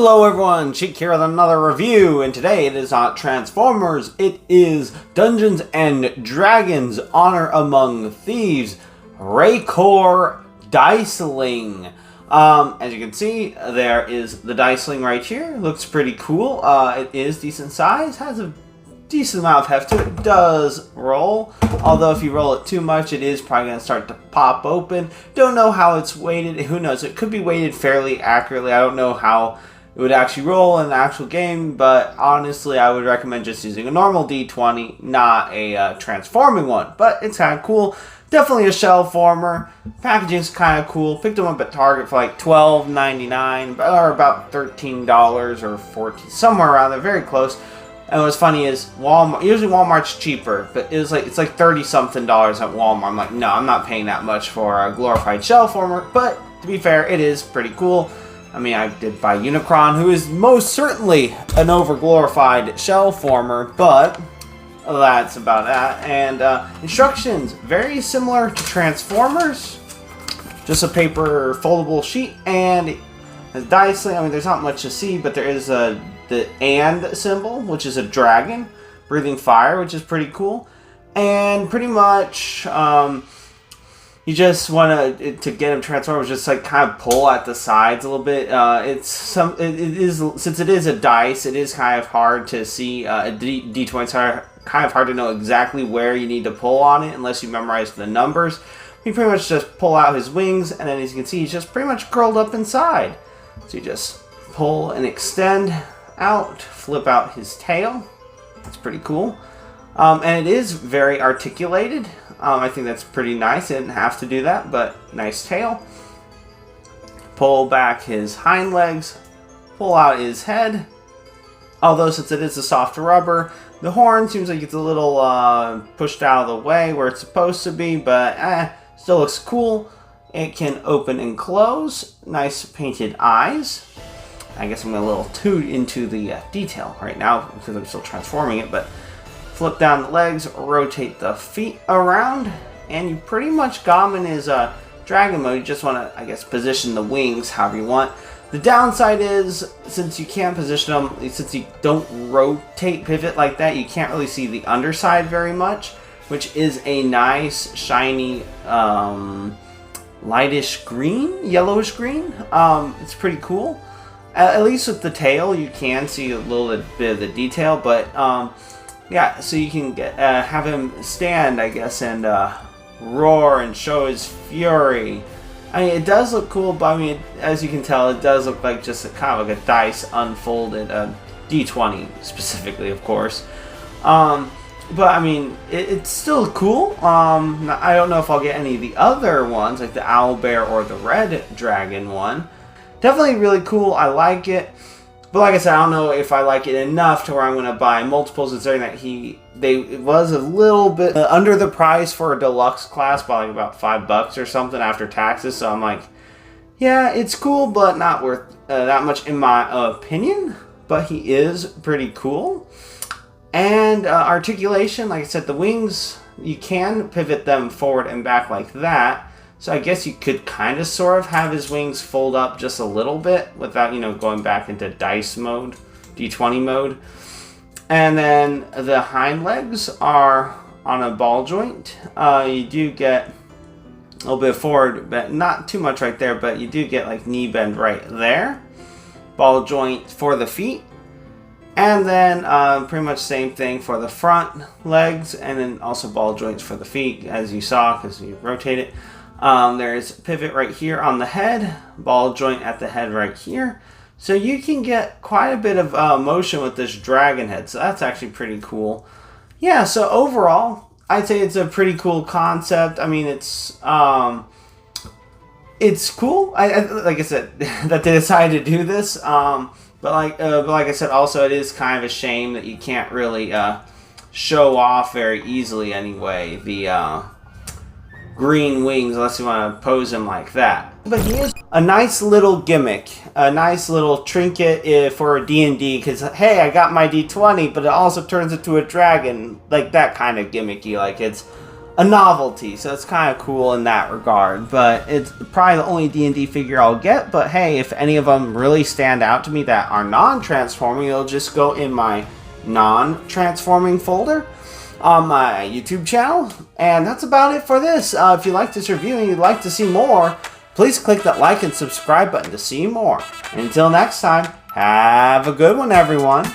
Hello everyone, Sheek here with another review, and today it is not Transformers, it is Dungeons and Dragons Honor Among Thieves Rakor Diceling. As you can see, there is the Diceling right here. Looks pretty cool. It is decent size, has a decent amount of heft to it. It does roll, although if you roll it too much, it is probably going to start to pop open. Don't know how it's weighted. Who knows? It could be weighted fairly accurately. I don't know how it would actually roll in the actual game, but honestly, I would recommend just using a normal D20, not a transforming one. But it's kind of cool. Definitely a shell former. Packaging's kind of cool. Picked them up at Target for like $12.99, or about $13 or $14, somewhere around there, very close. And what's funny is Walmart. Usually Walmart's cheaper, but it's like $30-something at Walmart. I'm like, no, I'm not paying that much for a glorified shell former. But to be fair, it is pretty cool. I mean, I did buy Unicron, who is most certainly an over-glorified shell former, but that's about that. And instructions, very similar to Transformers. Just a paper foldable sheet, and as Diceling, I mean, there's not much to see, but there is the and symbol, which is a dragon breathing fire, which is pretty cool. And pretty much, you just want to get him transformed, just like kind of pull at the sides a little bit. Since it is a dice, it is kind of hard to see. D20s are kind of hard to know exactly where you need to pull on it unless you memorize the numbers. You pretty much just pull out his wings, and then as you can see, he's just pretty much curled up inside. So you just pull and extend out, flip out his tail. It's pretty cool. And it is very articulated. I think that's pretty nice. It didn't have to do that, but nice tail. Pull back his hind legs. Pull out his head. Although since it is a soft rubber, the horn seems like it's a little pushed out of the way where it's supposed to be, but still looks cool. It can open and close. Nice painted eyes. I guess I'm a little too into the detail right now because I'm still transforming it, but flip down the legs, rotate the feet around, and you pretty much got him in his dragon mode. You just want to, I guess, position the wings however you want. The downside is, since you can't position them, since you don't rotate, pivot like that, you can't really see the underside very much, which is a nice, shiny, lightish green, yellowish green. It's pretty cool. At least with the tail, you can see a little bit of the detail, but yeah, so you can have him stand, I guess, and roar and show his fury. I mean, it does look cool, but I mean, as you can tell, it does look like just kind of like a dice unfolded, D20 specifically, of course. But I mean, it's still cool. I don't know if I'll get any of the other ones, like the owl bear or the red dragon one. Definitely really cool. I like it. But like I said, I don't know if I like it enough to where I'm going to buy multiples, considering that it was a little bit under the price for a deluxe class by like about $5 or something after taxes. So I'm like, yeah, it's cool, but not worth that much in my opinion. But he is pretty cool. And articulation, like I said, the wings, you can pivot them forward and back like that. So I guess you could kind of sort of have his wings fold up just a little bit without, going back into dice mode, D20 mode. And then the hind legs are on a ball joint. You do get a little bit forward, but not too much right there, but you do get like knee bend right there. Ball joint for the feet. And then pretty much same thing for the front legs, and then also ball joints for the feet, as you saw, because you rotate it. There's pivot right here on the head, ball joint at the head right here. So you can get quite a bit of motion with this dragon head, so that's actually pretty cool. Yeah, so overall, I'd say it's a pretty cool concept. I mean, it's cool. Like I said, that they decided to do this. But like I said, also it is kind of a shame that you can't really show off very easily anyway the green wings unless you want to pose him like that. But he is a nice little gimmick, a nice little trinket for D&D, because hey, I got my D20, but it also turns into a dragon, like that kind of gimmicky. Like it's a novelty, so it's kind of cool in that regard. But it's probably the only D&D figure I'll get. But hey, if any of them really stand out to me that are non-transforming, it'll just go in my non-transforming folder on my YouTube channel. And that's about it for this. If you like this review and you'd like to see more, please click that like and subscribe button to see more. And until next time, have a good one, everyone.